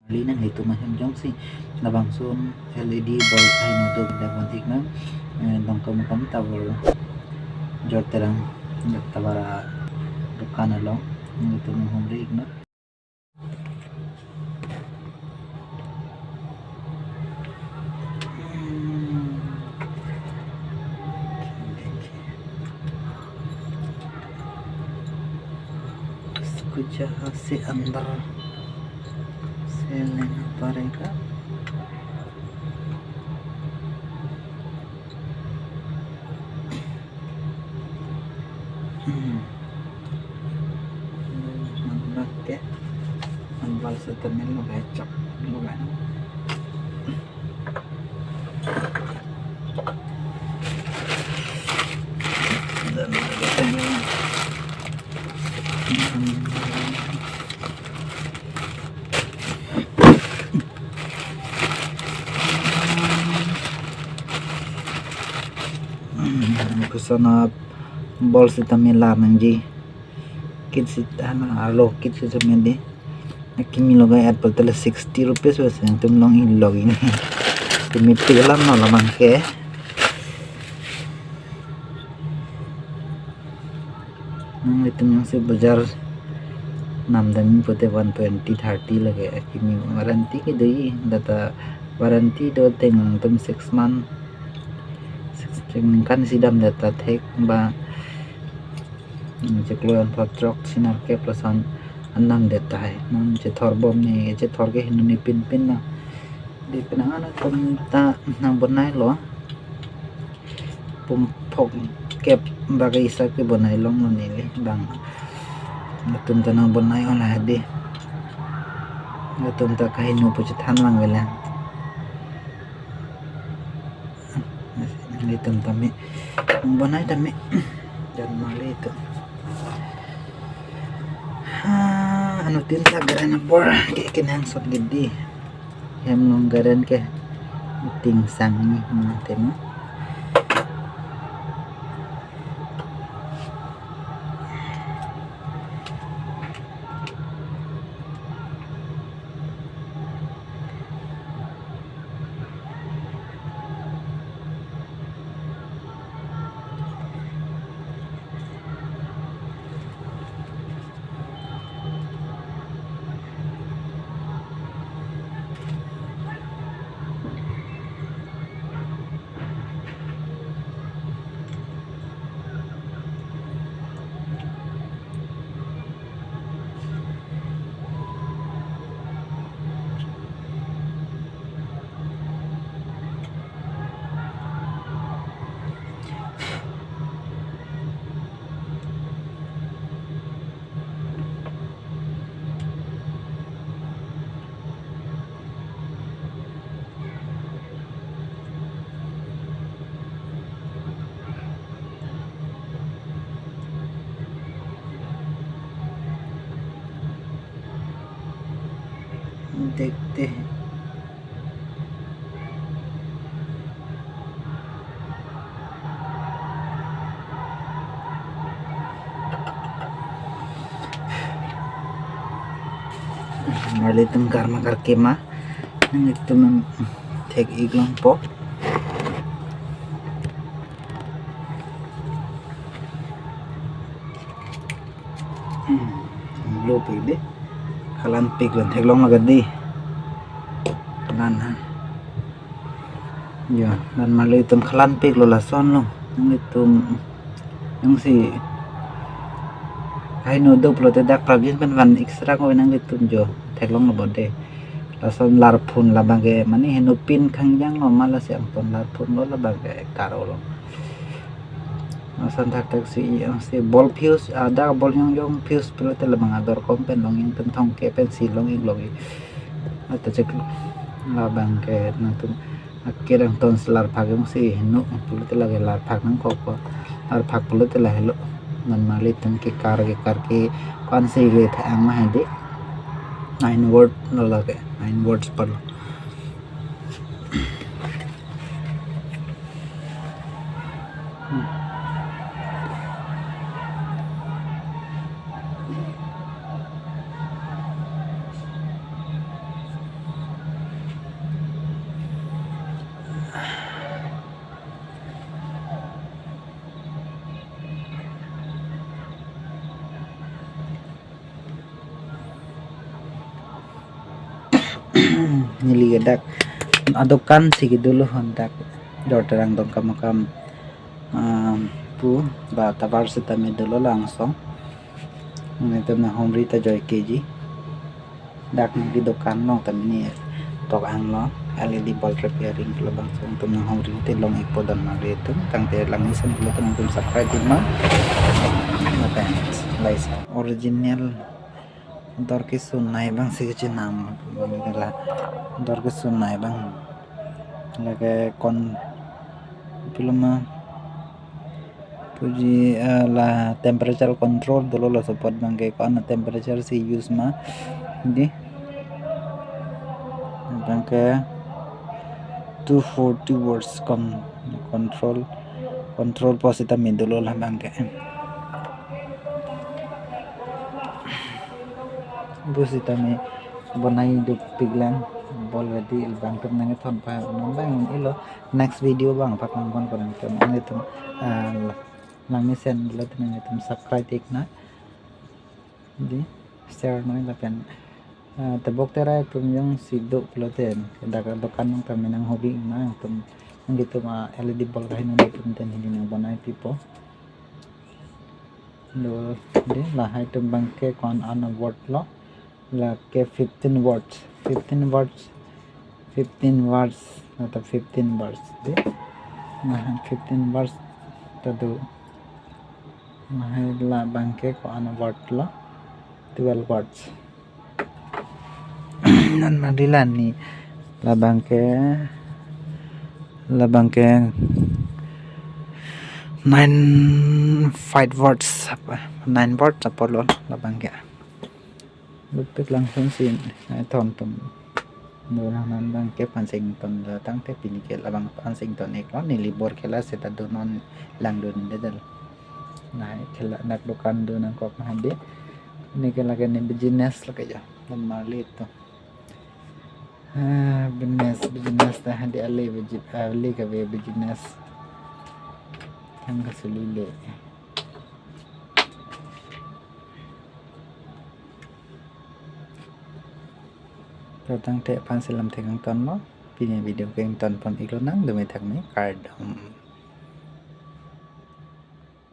Linan itu macam jong si labang sun LED bulb ay nudog dapat ikna dong kamu tawar jor terang tabara dukan along itu menghumri ikna कुछ जहाँ से अंदर से लेना पड़ेगा नंबर के नंबर से तो मिल लो है चप लो है kesana bol si tamila nangji kit si tana alo kit si semendi kimi logai ad patale 60 rupees wes tum long in login tumi pilam no lamang ke itu yang si bajar namdami pote 120 30 lage kimi warranty ke dei data warranty do teng tum 6 month kan sidam data tek ba jekloan patrok sinar ke plasan annam deta hai nam je thorbom ni je thorge hinuni pin pin na di penangan tum ta nang bonai lo pum phok kep bagai isa ke bonai long ni le bang tum ta nang bonai ola di tum ta kahinu pu than mang vela itu tami bonai tami dan mali itu anu tinta garan bor ke kinang sot gede hem longgaran ke ting sang ni temo देखते हैं Mali tum karma karke ma itu mem tek iglong po lo pide kalan pig lan tek long agad di lan ya dan mali tum kalan pig lo lason lo itu yang si hai no do plote dak pravin pen van extra ko nang litum jo theklong lo bode lason lar phun la bage mani henu pin khangjang no mala se ampon lar phun lo la bage karo lo lason tak si bol fuse ada bol yang fuse plote la bang ador kompen long yang tum thong ke pensil long ing logi ata cek la bang ke natum akirang ton lar phagem si henu plote la ge lar phag nang ko lar phag plote la helo man mali tum ke kar ke kon se ge thang ma hade 9 word no lage 9 words par niligadak adokan sige dulu hondak dorterang dong kamakam pu ba tabar setami dulu langsung itu na homri ta joy keji dak di dokan nong tamini tok ang lo LED bulb repairing pula bangsung tum na homri te long ipo dan mari itu tang te lang isan pula tum subscribe ma apa lais original dorke sunai bang sige nam la dorke sunai bang lage kon pilma puji la temperature control dulu lo support bangke kon temperature si use ma di bangke 240 watts control posita min dulu lah bangke busita mi bonai duk piglan bol ready bangke nange thon pa bang ilo next video bang pakang kon kon itu langnya sen lo tenang itu subscribe ikna di share noy lapen tebok tera itu yang siduk peloten dagang dokan yang kami nang hobi na tum gitu ma LED bulb kahin nang punten hindi nang bonai tipo lo de lah hai tum bangke kon an watt lo la ke 15 watts atau 15 watts de nah 15 watts tadu mahela bangke ko an watt lo 12 watts nan madilan ni labangke 9 watts apa 9 watts apa lo labangke lupit langsung sin thon tum nan bangke pansing ton tang te pinikel abang pansing ton ekon ni libor kela seta donon langdon dedal nah kela nak dukan do nang kop hande ni kela ni business la kaya nan malit to business dah handi ali ka business kan kasulile tang te pan silam te kang ton mo pinya video keng ton pon ilo nang dumay tak ni card